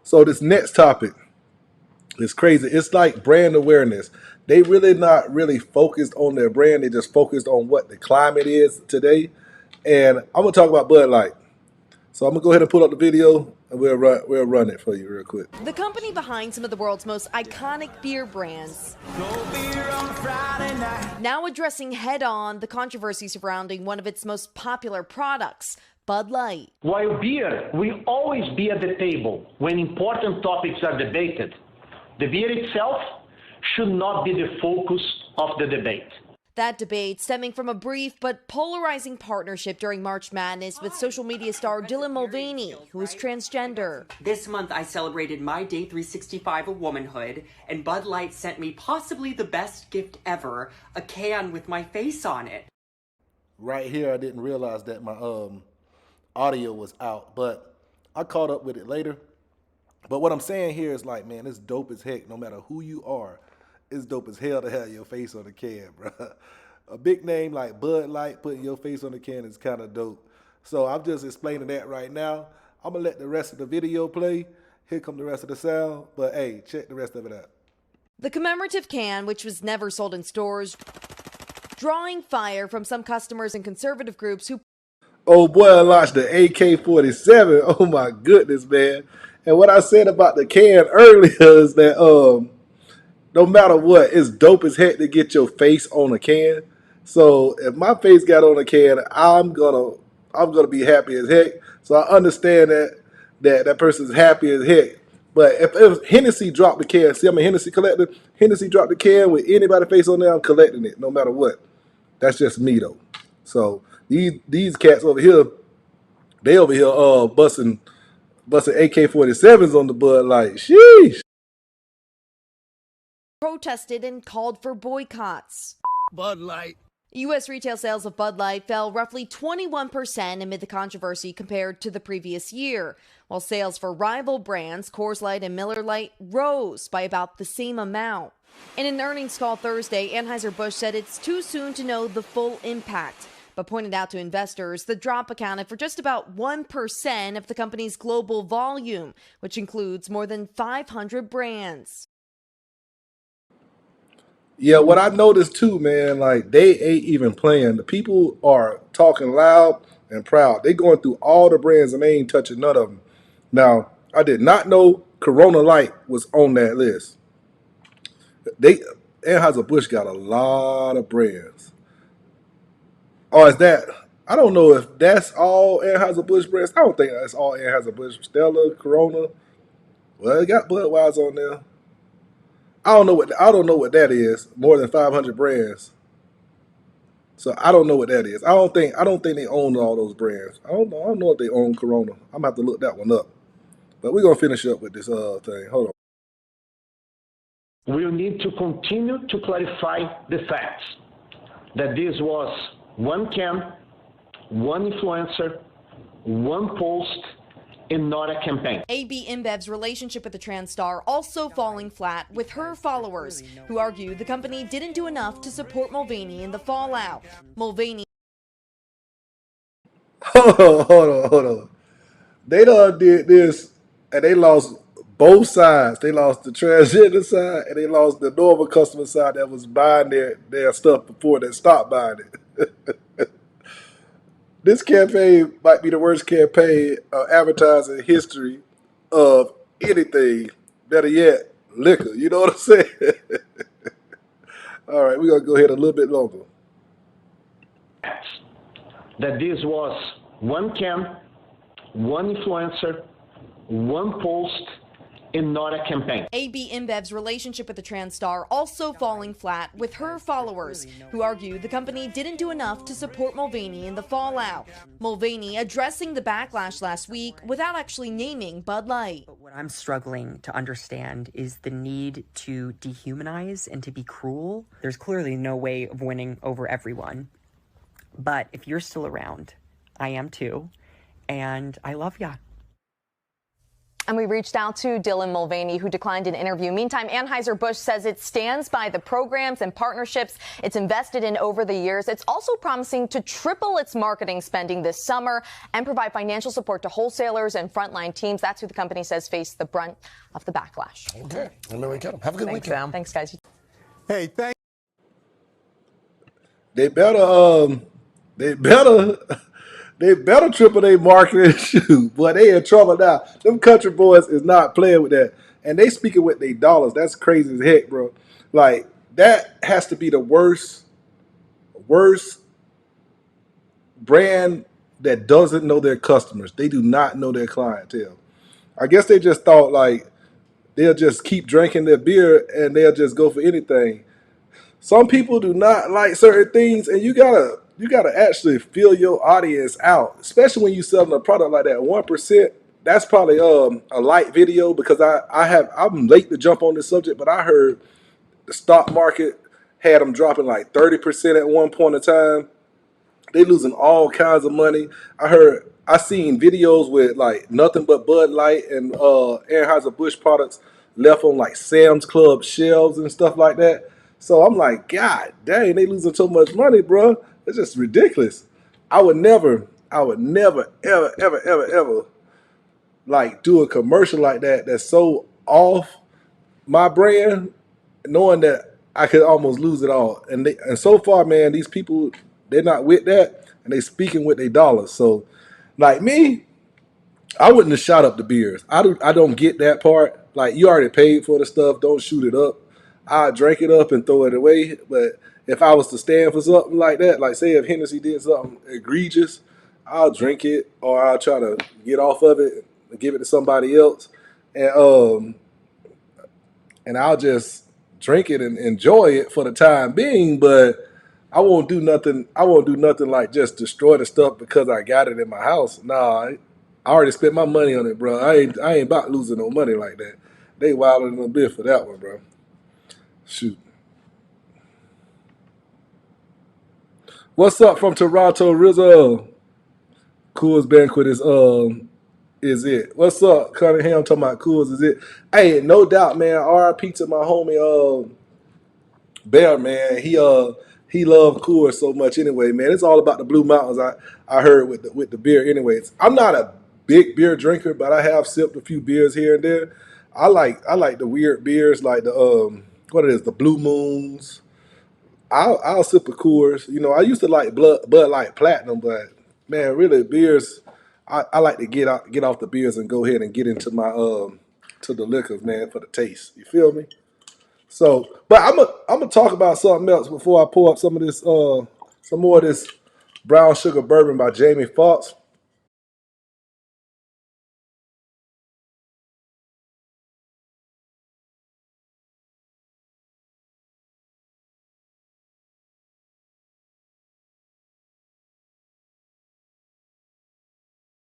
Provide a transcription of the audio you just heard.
So this next topic is crazy. It's like brand awareness. They really not really focused on their brand. They just focused on what the climate is today. And I'm gonna talk about Bud Light. So I'm gonna go ahead and pull up the video and we'll run it for you real quick. The company behind some of the world's most iconic beer brands, now addressing head-on the controversy surrounding one of its most popular products, Bud Light. While beer will always be at the table when important topics are debated, the beer itself should not be the focus of the debate. That debate stemming from a brief but polarizing partnership during March Madness with social media star Dylan Mulvaney, who is transgender. This month I celebrated my day 365 of womanhood, and Bud Light sent me possibly the best gift ever, a can with my face on it. Right here, I didn't realize that my audio was out, but I caught up with it later. But what I'm saying here is like, man, it's dope as heck. No matter who you are, it's dope as hell to have your face on the can, bro. A big name like Bud Light putting your face on the can is kind of dope. So I'm just explaining that right now. I'm gonna let the rest of the video play. Here come the rest of the sound. But hey, check the rest of it out. The commemorative can, which was never sold in stores, drawing fire from some customers and conservative groups who... Oh boy, I launched the AK-47. Oh my goodness, man. And what I said about the can earlier is that no matter what, it's dope as heck to get your face on a can. So if my face got on a can, I'm gonna be happy as heck. So I understand that person's happy as heck. But if Hennessy dropped the can, see, I'm a Hennessy collector. Hennessy dropped the can with anybody's face on there, I'm collecting it, no matter what. That's just me though. So these cats over here, they over here busting AK-47s on the Bud Light. Sheesh. protested and called for boycotts. Bud Light. U.S. retail sales of Bud Light fell roughly 21% amid the controversy compared to the previous year, while sales for rival brands Coors Light and Miller Lite rose by about the same amount. In an earnings call Thursday, Anheuser-Busch said it's too soon to know the full impact, but pointed out to investors the drop accounted for just about 1% of the company's global volume, which includes more than 500 brands. Yeah, what I noticed too, man, like they ain't even playing. The people are talking loud and proud. They going through all the brands and they ain't touching none of them. Now, I did not know Corona Light was on that list. Anheuser-Busch got a lot of brands. Or is that, I don't know if that's all Anheuser-Busch brands. I don't think that's all Anheuser-Busch. Stella, Corona. Well, it got Budweiser on there. I don't know what that is. More than 500 brands. So I don't know what that is. I don't think they own all those brands. I don't know if they own Corona. I'm gonna have to look that one up. But we're gonna finish up with this thing. Hold on. We'll need to continue to clarify the facts that this was one can, one influencer, one post, and not a campaign. AB InBev's relationship with the trans star also falling flat, with her followers who argue the company didn't do enough to support Mulvaney in the fallout. Mulvaney. Hold on. They done did this and they lost both sides. They lost the transgender side and they lost the normal customer side that was buying their stuff before they stopped buying it. This campaign might be the worst campaign of advertising history of anything. Better yet, liquor. You know what I'm saying? All right, we're going to go ahead a little bit longer. That this was one can, one influencer, one post, and not a campaign. AB InBev's relationship with the trans star also falling flat, with her followers who argue the company didn't do enough to support Mulvaney in the fallout. Mulvaney addressing the backlash last week without actually naming Bud Light. But what I'm struggling to understand is the need to dehumanize and to be cruel. There's clearly no way of winning over everyone. But if you're still around, I am too, and I love ya. And we reached out to Dylan Mulvaney, who declined an interview. Meantime, Anheuser-Busch says it stands by the programs and partnerships it's invested in over the years. It's also promising to triple its marketing spending this summer and provide financial support to wholesalers and frontline teams. That's who the company says faced the brunt of the backlash. Okay. Have a good weekend. Sam. Thanks, guys. Hey, thanks. They better they better triple their marketing shoot. Boy, they in trouble now. Them country boys is not playing with that. And they speaking with their dollars. That's crazy as heck, bro. Like, that has to be the worst brand that doesn't know their customers. They do not know their clientele. I guess they just thought, like, they'll just keep drinking their beer and they'll just go for anything. Some people do not like certain things, and you gotta actually feel your audience out, especially when you selling a product like that. 1%, that's probably a light video, because I'm late to jump on this subject, but I heard the stock market had them dropping like 30% at one point in time. They losing all kinds of money. I seen videos with like nothing but Budlight and Anheuser-Busch products left on like Sam's Club shelves and stuff like that. So I'm like, God dang, they losing so much money, bro. It's just ridiculous. I would never, ever like do a commercial like that that's so off my brand, knowing that I could almost lose it all. And so far, man, these people, they're not with that, and they speaking with their dollars. So, like me, I wouldn't have shot up the beers. I don't get that part. Like, you already paid for the stuff. Don't shoot it up. I drink it up and throw it away. But if I was to stand for something like that, like say if Hennessy did something egregious, I'll drink it, or I'll try to get off of it and give it to somebody else, and I'll just drink it and enjoy it for the time being. But I won't do nothing. I won't do nothing like just destroy the stuff because I got it in my house. Nah, I already spent my money on it, bro. I ain't about losing no money like that. They wilding a bit for that one, bro. Shoot. What's up from Toronto, Rizzo? Coors Banquet is it. What's up, Cunningham? Talking about Coors is it. Hey, no doubt, man. RIP to my homie Bear, man. He loved Coors so much anyway, man. It's all about the Blue Mountains. I heard with the beer anyways. I'm not a big beer drinker, but I have sipped a few beers here and there. I like the weird beers, like the the Blue Moons. I'll sip a Coors. You know, I used to like Bud Light Platinum, but man, really beers. I like to get off the beers and go ahead and get into my to the liquors, man, for the taste. You feel me? So, but I'm gonna talk about something else before I pour up some more of this brown sugar bourbon by Jamie Foxx.